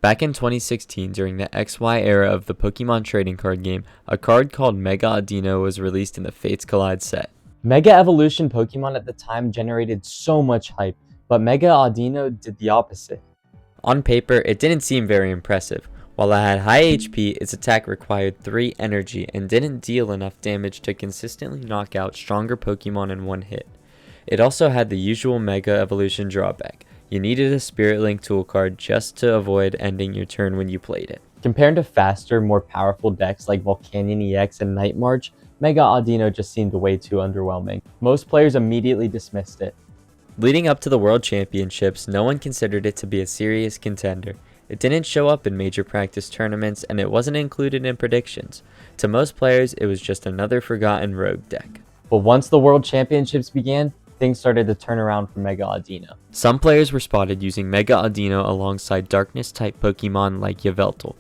Back in 2016, during the XY era of the Pokemon trading card game, a card called Mega Audino was released in the Fates Collide set. Mega Evolution Pokemon at the time generated so much hype, but Mega Audino did the opposite. On paper, it didn't seem very impressive. While it had high HP, its attack required 3 energy and didn't deal enough damage to consistently knock out stronger Pokemon in one hit. It also had the usual Mega Evolution drawback. You needed a Spirit Link tool card just to avoid ending your turn when you played it. Compared to faster, more powerful decks like Volcanion EX and Night March, Mega Audino just seemed way too underwhelming. Most players immediately dismissed it. Leading up to the World Championships, no one considered it to be a serious contender. It didn't show up in major practice tournaments, and it wasn't included in predictions. To most players, it was just another forgotten rogue deck. But once the World Championships began, things started to turn around for Mega Audino. Some players were spotted using Mega Audino alongside Darkness-type Pokemon like Yveltal.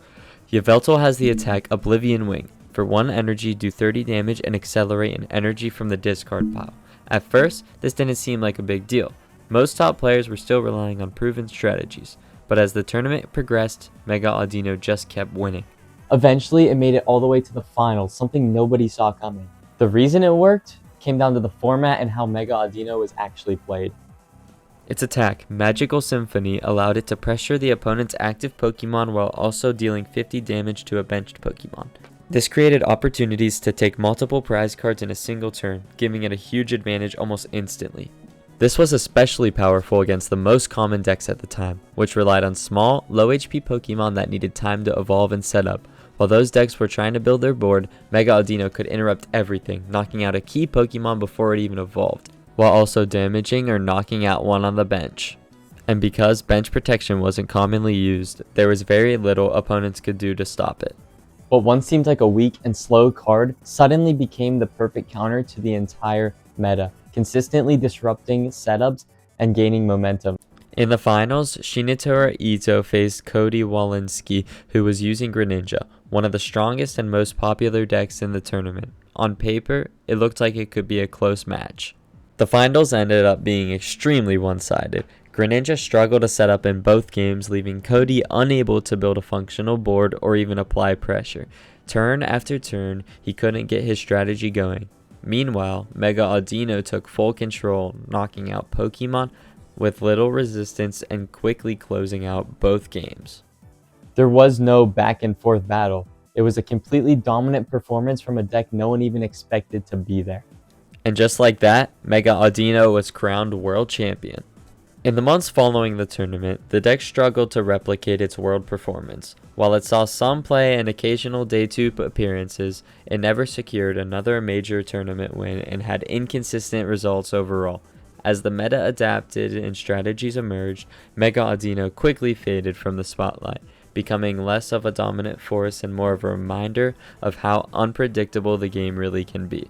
Yveltal has the attack Oblivion Wing. For 1 energy, do 30 damage and accelerate an energy from the discard pile. At first, this didn't seem like a big deal. Most top players were still relying on proven strategies. But as the tournament progressed, Mega Audino just kept winning. Eventually, it made it all the way to the finals, something nobody saw coming. The reason it worked came down to the format and how Mega Audino was actually played. Its attack, Magical Symphony, allowed it to pressure the opponent's active Pokemon while also dealing 50 damage to a benched Pokemon. This created opportunities to take multiple prize cards in a single turn, giving it a huge advantage almost instantly. This was especially powerful against the most common decks at the time, which relied on small, low HP Pokemon that needed time to evolve and set up. While those decks were trying to build their board, Mega Audino could interrupt everything, knocking out a key Pokemon before it even evolved, while also damaging or knocking out one on the bench. And because bench protection wasn't commonly used, there was very little opponents could do to stop it. What once seemed like a weak and slow card suddenly became the perfect counter to the entire meta, consistently disrupting setups and gaining momentum. In the finals, Shinitora Ito faced Cody Walensky, who was using Greninja, one of the strongest and most popular decks in the tournament. On paper, it looked like it could be a close match. The finals ended up being extremely one-sided. Greninja struggled to set up in both games, leaving Cody unable to build a functional board or even apply pressure. Turn after turn, he couldn't get his strategy going. Meanwhile, Mega Audino took full control, knocking out Pokemon with little resistance and quickly closing out both games. There was no back and forth battle. It was a completely dominant performance from a deck no one even expected to be there. And just like that, Mega Audino was crowned world champion. In the months following the tournament, the deck struggled to replicate its world performance. While it saw some play and occasional Day 2 appearances, it never secured another major tournament win and had inconsistent results overall. As the meta adapted and strategies emerged, Mega Audino quickly faded from the spotlight, becoming less of a dominant force and more of a reminder of how unpredictable the game really can be.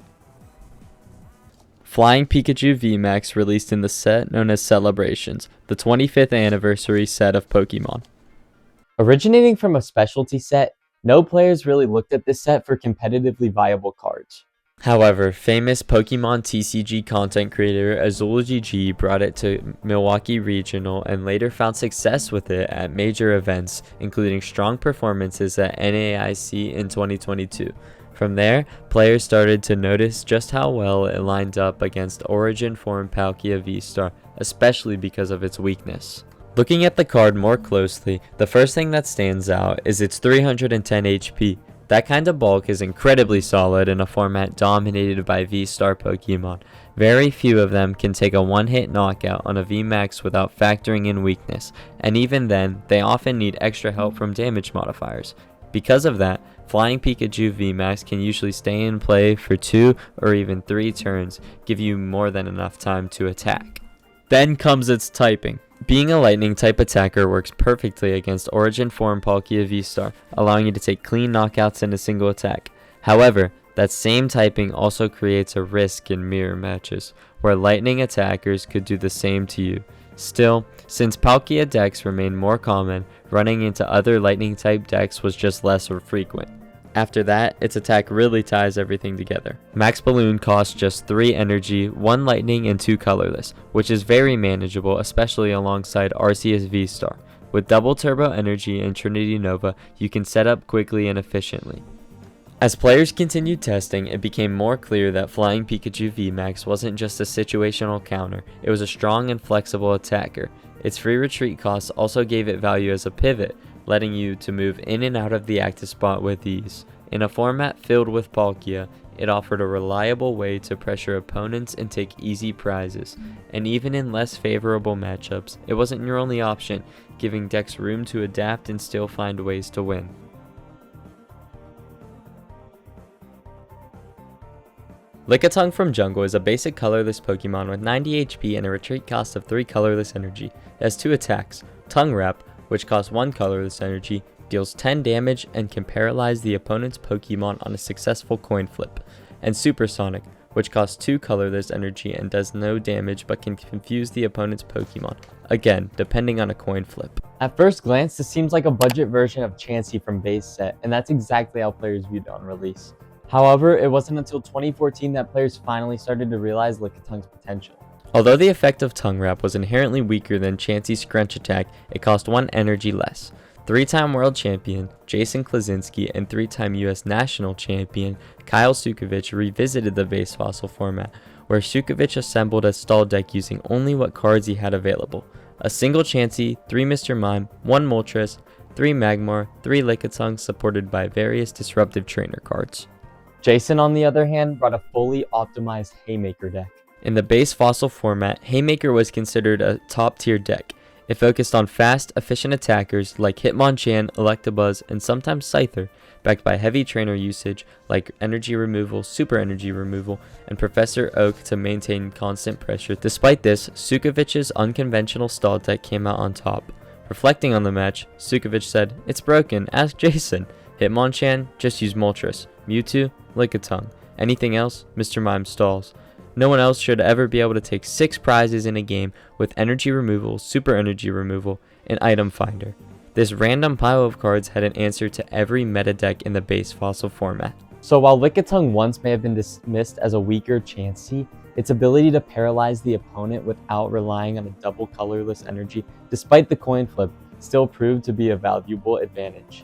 Flying Pikachu VMAX released in the set known as Celebrations, the 25th anniversary set of Pokemon. Originating from a specialty set, no players really looked at this set for competitively viable cards. However, famous Pokemon TCG content creator AzulGG brought it to Milwaukee Regional and later found success with it at major events, including strong performances at NAIC in 2022. From there, players started to notice just how well it lined up against Origin form Palkia V-Star, especially because of its weakness. Looking at the card more closely, the first thing that stands out is its 310 HP. That kind of bulk is incredibly solid in a format dominated by V-Star Pokemon. Very few of them can take a one-hit knockout on a VMAX without factoring in weakness, and even then, they often need extra help from damage modifiers. Because of that, Flying Pikachu VMAX can usually stay in play for 2 or even 3 turns, give you more than enough time to attack. Then comes its typing. Being a lightning type attacker works perfectly against Origin form Palkia V-Star, allowing you to take clean knockouts in a single attack. However, that same typing also creates a risk in mirror matches, where lightning attackers could do the same to you. Still, since Palkia decks remain more common, running into other lightning type decks was just less frequent. After that, its attack really ties everything together. Max Balloon costs just 3 energy, 1 lightning, and 2 colorless, which is very manageable, especially alongside Arceus V-Star. With double turbo energy and Trinity Nova, you can set up quickly and efficiently. As players continued testing, it became more clear that Flying Pikachu VMAX wasn't just a situational counter, it was a strong and flexible attacker. Its free retreat costs also gave it value as a pivot, letting you to move in and out of the active spot with ease. In a format filled with Palkia, it offered a reliable way to pressure opponents and take easy prizes, and even in less favorable matchups, it wasn't your only option, giving decks room to adapt and still find ways to win. Lickitung from Jungle is a basic colorless Pokemon with 90 HP and a retreat cost of 3 colorless energy. It has 2 attacks, Tongue Wrap, which costs 1 colorless energy, deals 10 damage and can paralyze the opponent's Pokemon on a successful coin flip, and Supersonic, which costs 2 colorless energy and does no damage but can confuse the opponent's Pokemon, again, depending on a coin flip. At first glance, this seems like a budget version of Chansey from base set, and that's exactly how players viewed it on release. However, it wasn't until 2014 that players finally started to realize Lickitung's potential. Although the effect of Tongue Wrap was inherently weaker than Chansey's Scrunch attack, it cost 1 energy less. 3-time world champion Jason Klaczynski and 3-time US national champion Kyle Sukovich revisited the base fossil format, where Sukovich assembled a stall deck using only what cards he had available. A single Chansey, 3 Mr. Mime, 1 Moltres, 3 Magmar, 3 Lickitung supported by various disruptive trainer cards. Jason, on the other hand, brought a fully optimized Haymaker deck. In the base fossil format, Haymaker was considered a top-tier deck. It focused on fast, efficient attackers like Hitmonchan, Electabuzz, and sometimes Scyther, backed by heavy trainer usage like energy removal, super energy removal, and Professor Oak to maintain constant pressure. Despite this, Sukovich's unconventional stall deck came out on top. Reflecting on the match, Sukovich said, "It's broken, ask Jason. Hitmonchan, just use Moltres. Mewtwo, Lickitung. Anything else, Mr. Mime stalls. No one else should ever be able to take 6 prizes in a game with energy removal, super energy removal, and item finder." This random pile of cards had an answer to every meta deck in the base fossil format. So while Lickitung once may have been dismissed as a weaker Chansey, its ability to paralyze the opponent without relying on a double colorless energy, despite the coin flip, still proved to be a valuable advantage.